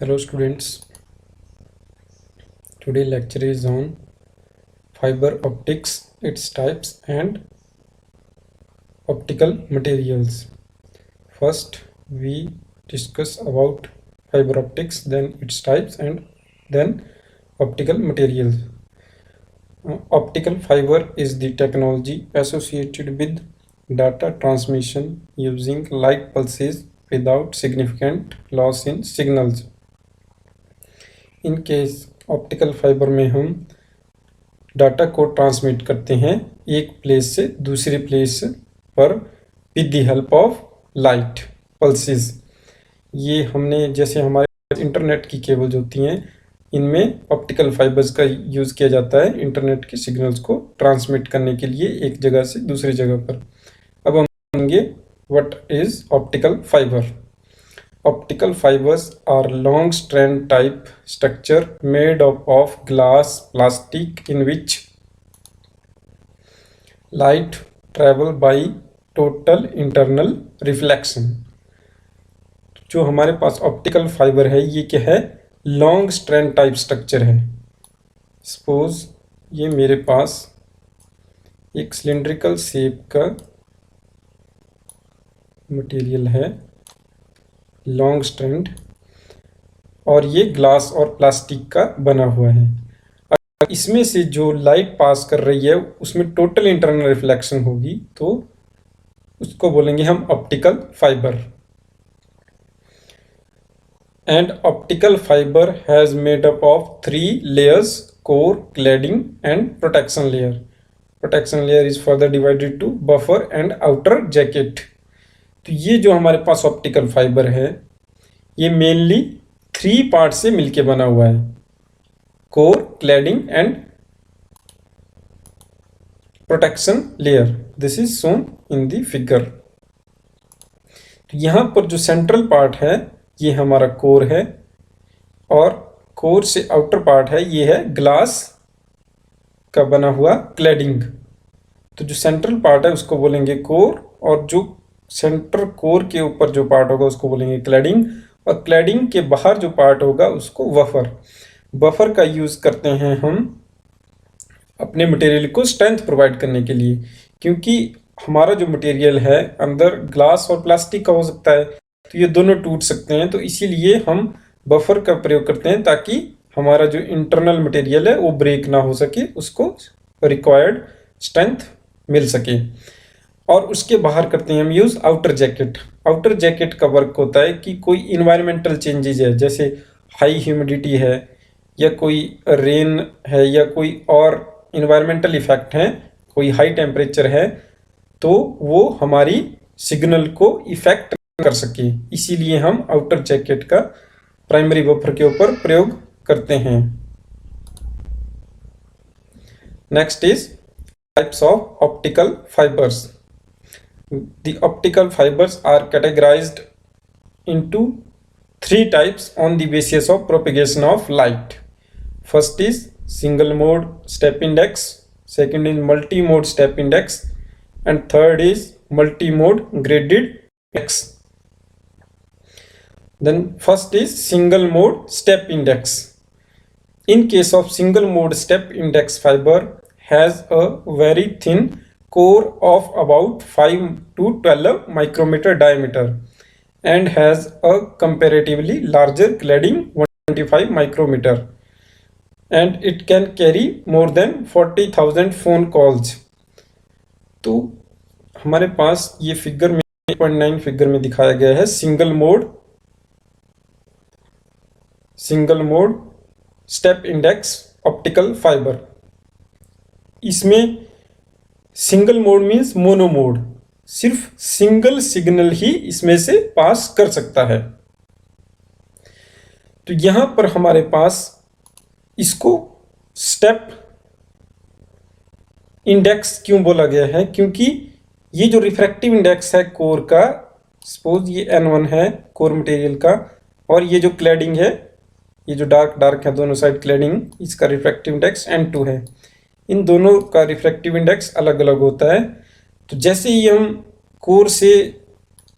Hello students, today lecture is on fiber optics, its types and optical materials. First we discuss about fiber optics, then its types and then optical materials. Optical fiber is the technology associated with data transmission using light pulses without significant loss in signals. In case optical fibre में हम data को transmit करते हैं एक place से दूसरे place पर with the help of light pulses. ये हमने जैसे हमारे इंटरनेट की केबल्स होती हैं, इनमें ऑप्टिकल फाइबर्स का यूज़ किया जाता है इंटरनेट के सिग्नल्स को ट्रांसमिट करने के लिए एक जगह से दूसरी जगह पर। अब हम जानेंगे what is optical fibre. Optical fibers are long strand type structure made up of glass plastic in which light travel by total internal reflection। जो हमारे पास ऑप्टिकल फाइबर है ये क्या है, लॉन्ग स्ट्रैंड टाइप स्ट्रक्चर है। सपोज ये मेरे पास एक सिलिंड्रिकल शेप का मटेरियल है, लॉन्ग स्ट्रैंड, और ये ग्लास और प्लास्टिक का बना हुआ है। अगर इसमें से जो लाइट पास कर रही है उसमें टोटल इंटरनल रिफ्लेक्शन होगी तो उसको बोलेंगे हम optical fibre. And optical fibre has made up of 3 layers, core, cladding and protection layer. Protection layer is further divided to buffer and outer jacket. तो ये जो हमारे पास ऑप्टिकल फाइबर है ये मेनली 3 पार्ट से मिलके बना हुआ है, core, cladding and protection layer. This is shown in the figure. तो यहां पर जो सेंट्रल पार्ट है ये हमारा कोर है और कोर से आउटर पार्ट है ये है ग्लास का बना हुआ क्लैडिंग। तो जो सेंट्रल पार्ट है उसको बोलेंगे कोर और जो सेंटर कोर के ऊपर जो पार्ट होगा उसको बोलेंगे क्लैडिंग, और क्लैडिंग के बाहर जो पार्ट होगा उसको बफर। बफर का यूज़ करते हैं हम अपने मटेरियल को स्ट्रेंथ प्रोवाइड करने के लिए, क्योंकि हमारा जो मटेरियल है अंदर ग्लास और प्लास्टिक का हो सकता है तो ये दोनों टूट सकते हैं, तो इसीलिए हम बफर का प्रयोग करते हैं ताकि हमारा जो इंटरनल मटेरियल है वो ब्रेक ना हो सके, उसको रिक्वायर्ड स्ट्रेंथ मिल सके। और उसके बाहर करते हैं हम use outer jacket. Outer jacket का वर्क होता है कि कोई इन्वायरमेंटल चेंजेस है, जैसे हाई ह्यूमिडिटी है या कोई रेन है या कोई और इन्वायरमेंटल इफेक्ट है, कोई हाई टेम्परेचर है, तो वो हमारी सिग्नल को इफेक्ट कर सके, इसीलिए हम आउटर जैकेट का प्राइमरी बफर के ऊपर प्रयोग करते हैं। Next is types of optical fibres. The optical fibers are categorized into 3 types on the basis of propagation of light. First is single mode step index, second is multi-mode step index, and third is multi-mode graded index. Then first is single mode step index. In case of single mode step index, fiber has a very thin core of about 5 to 12 micrometer diameter and has a comparatively larger cladding 125 micrometer, and it can carry more than 40,000 phone calls. तो हमारे पास ये figure में 8.9 figure में दिखाया गया है single mode step index optical fibre. इसमें single mode means mono mode, सिर्फ सिंगल सिग्नल ही इसमें से पास कर सकता है। तो यहां पर हमारे पास इसको स्टेप इंडेक्स क्यों बोला गया है, क्योंकि ये जो रिफ्रैक्टिव इंडेक्स है कोर का, सपोज ये N1 है कोर मटेरियल का, और ये जो क्लैडिंग है, ये जो डार्क है दोनों साइड क्लैडिंग, इसका रिफ्रैक्टिव इंडेक्स N2 है। इन दोनों का रिफ्रैक्टिव इंडेक्स अलग अलग होता है। तो जैसे ही हम कोर से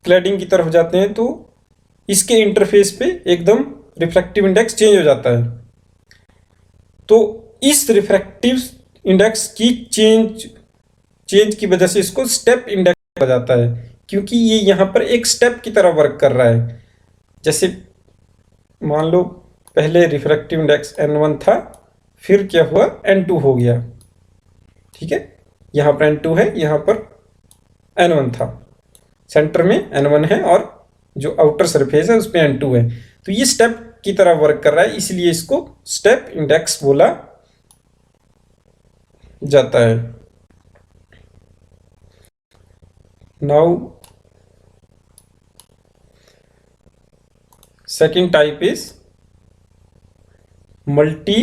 क्लैडिंग की तरफ जाते हैं तो इसके इंटरफेस पे एकदम रिफ्रैक्टिव इंडेक्स चेंज हो जाता है। तो इस रिफ्रैक्टिव इंडेक्स की चेंज की वजह से इसको स्टेप इंडेक्स कहा जाता है, क्योंकि ये यहाँ पर एक स्टेप की तरह वर्क कर रहा है। जैसे मान लो पहले रिफ्रैक्टिव इंडेक्स n1 था, फिर क्या हुआ n2 हो गया, ठीक है। यहाँ पर n2 है, यहाँ पर n1 था, सेंटर में n1 है और जो आउटर सरफेस है उस पर n2 है। तो ये स्टेप की तरह वर्क कर रहा है, इसलिए इसको स्टेप इंडेक्स बोला जाता है। Now second type is multi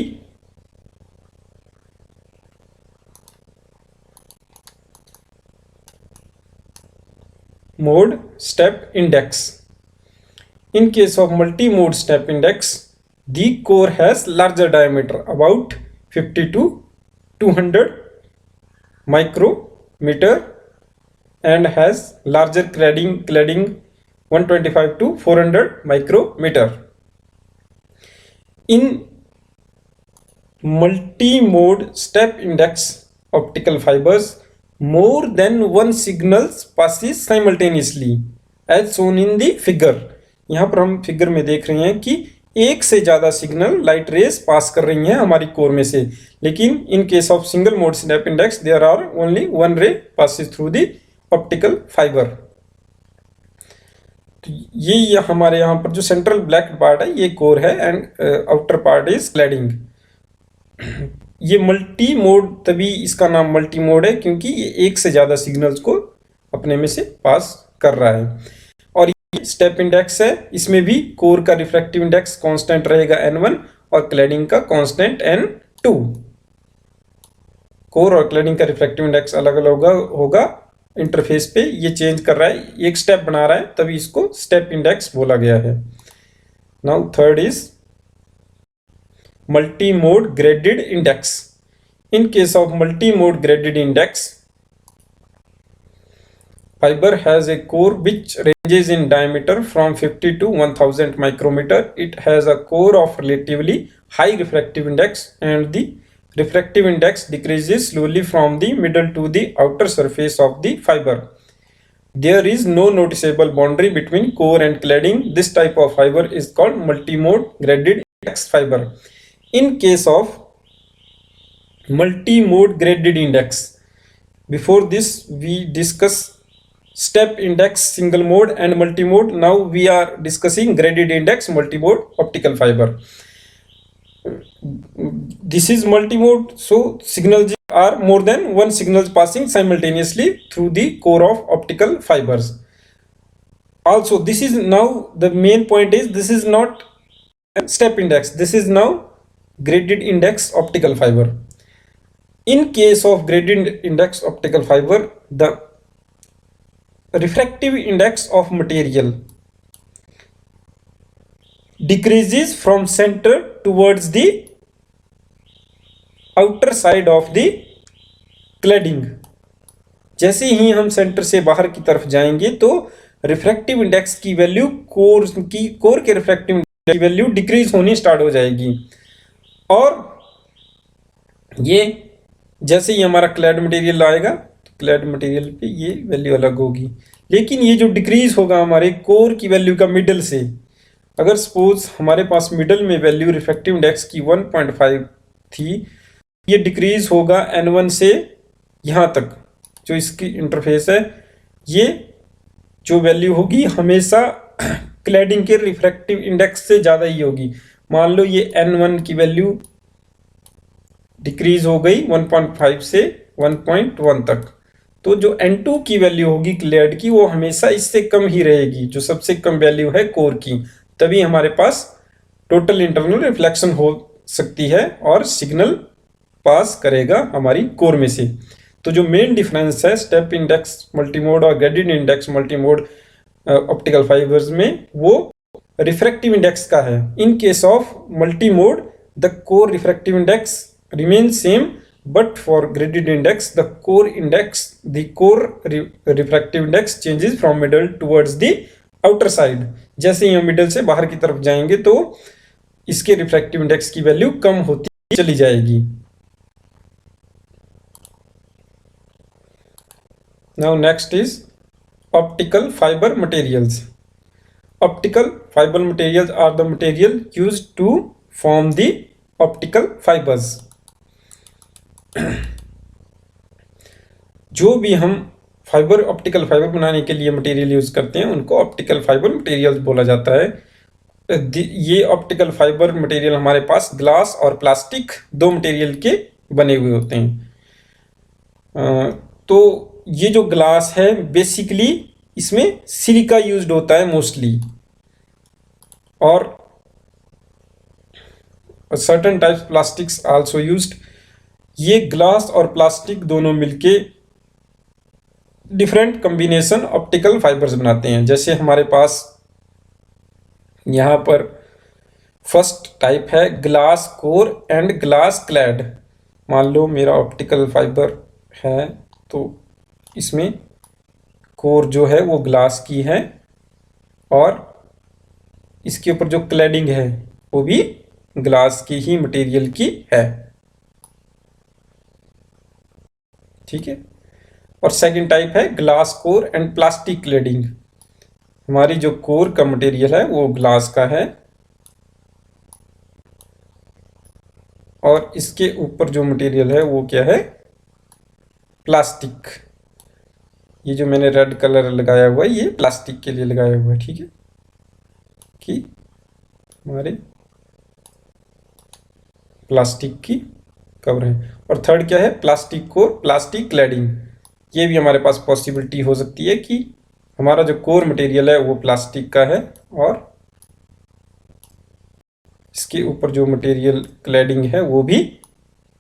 mode step index. In case of multi-mode step index, the core has larger diameter, about 50 to 200 micrometer, and has larger cladding 125 to 400 micrometer. In multi-mode step index optical fibers, more than one signals passes simultaneously as shown in the figure. यहाँ पर हम figure में देख रहे हैं कि एक से ज्यादा सिग्नल लाइट रेस पास कर रही हैं हमारी कोर में से, लेकिन in case of single mode snap index there are only one ray passes through the optical fibre. तो ये हमारे यहाँ पर जो सेंट्रल ब्लैक पार्ट है ये कोर है, and outer part is cladding. ये मल्टी मोड, तभी इसका नाम मल्टी मोड है क्योंकि ये एक से ज्यादा सिग्नल्स को अपने में से पास कर रहा है। और ये स्टेप इंडेक्स है, इसमें भी कोर का रिफ्रैक्टिव इंडेक्स कांस्टेंट रहेगा n1 और क्लैडिंग का कांस्टेंट n2। कोर और क्लैडिंग का रिफ्रैक्टिव इंडेक्स अलग अलग होगा इंटरफेस पे, ये चेंज कर रहा है, एक स्टेप बना रहा है, तभी इसको स्टेप इंडेक्स बोला गया है। Now third is multi-mode graded index. In case of multi-mode graded index, fiber has a core which ranges in diameter from 50 to 1000 micrometer. It has a core of relatively high refractive index, and the refractive index decreases slowly from the middle to the outer surface of the fiber. There is no noticeable boundary between core and cladding. This type of fiber is called multi-mode graded index fiber. In case of multi-mode graded index, before this we discuss step index single mode and multi-mode. Now we are discussing graded index multi-mode optical fiber. This is multi-mode, so signals are more than one signals passing simultaneously through the core of optical fibers. Also, this is now the main point is this is not step index, this is now graded index optical fiber. In case of graded index optical fiber, the refractive index of material decreases from center towards the outer side of the cladding. जैसे ही हम centre से बाहर की तरफ जाएंगे तो refractive index की value core के रिफ्रैक्टिव इंडेक्स की वैल्यू डिक्रीज होनी स्टार्ट हो जाएगी, और ये जैसे ही हमारा क्लैड मटेरियल आएगा तो क्लैड मटेरियल पे ये वैल्यू अलग होगी। लेकिन ये जो डिक्रीज होगा हमारे कोर की वैल्यू का मिडल से, अगर सपोज हमारे पास मिडल में वैल्यू रिफ्रैक्टिव इंडेक्स की 1.5 थी, ये डिक्रीज होगा n1 से यहाँ तक जो इसकी इंटरफेस है, ये जो वैल्यू होगी हमेशा क्लैडिंग के रिफ्रैक्टिव इंडेक्स से ज़्यादा ही होगी। मान लो ये n1 की वैल्यू डिक्रीज हो गई 1.5 से 1.1 तक, तो जो n2 की वैल्यू होगी क्लैड की वो हमेशा इससे कम ही रहेगी, जो सबसे कम वैल्यू है कोर की, तभी हमारे पास टोटल इंटरनल रिफ्लेक्शन हो सकती है और सिग्नल पास करेगा हमारी कोर में से। तो जो मेन डिफरेंस है स्टेप इंडेक्स मल्टीमोड और graded index multimode optical fibres में, वो रिफ्रैक्टिव इंडेक्स का है। इन case of multimode the core refractive index remains same, but for graded index the core refractive index changes from middle towards the outer side. जैसे ही हम middle से बाहर की तरफ जाएंगे तो इसके रिफ्रैक्टिव इंडेक्स की वैल्यू कम होती चली जाएगी। Now next is optical fibre materials. Optical fiber materials are the material used to form the optical fibers. जो भी हम ऑप्टिकल फाइबर बनाने के लिए मटेरियल यूज करते हैं उनको ऑप्टिकल फाइबर मटेरियल्स बोला जाता है। ये ऑप्टिकल फाइबर मटेरियल हमारे पास ग्लास और प्लास्टिक दो मटेरियल के बने हुए होते हैं। तो ये जो ग्लास है बेसिकली इसमें सिलिका यूज्ड होता है मोस्टली, और certain types plastics also used. ये ग्लास और प्लास्टिक दोनों मिलके डिफरेंट कॉम्बिनेशन ऑप्टिकल फाइबर्स बनाते हैं। जैसे हमारे पास यहाँ पर फर्स्ट टाइप है glass core and glass clad. मान लो मेरा ऑप्टिकल फाइबर है तो इसमें कोर जो है वो ग्लास की है और इसके ऊपर जो क्लैडिंग है वो भी ग्लास की ही मटेरियल की है, ठीक है। और सेकंड टाइप है glass core and plastic cladding. हमारी जो कोर का मटेरियल है वो ग्लास का है और इसके ऊपर जो मटेरियल है वो क्या है, प्लास्टिक। ये जो मैंने रेड कलर लगाया हुआ है ये प्लास्टिक के लिए लगाया हुआ है, ठीक है, कि हमारे प्लास्टिक की कवर है। और थर्ड क्या है, प्लास्टिक कोर प्लास्टिक क्लैडिंग। ये भी हमारे पास पॉसिबिलिटी हो सकती है कि हमारा जो कोर मटेरियल है वो प्लास्टिक का है और इसके ऊपर जो मटेरियल क्लैडिंग है वो भी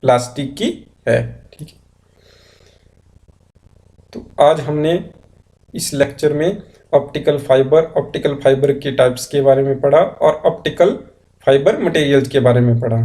प्लास्टिक की है, ठीक है। तो आज हमने इस लेक्चर में ऑप्टिकल फाइबर के टाइप्स के बारे में पढ़ा और ऑप्टिकल फाइबर मटेरियल्स के बारे में पढ़ा।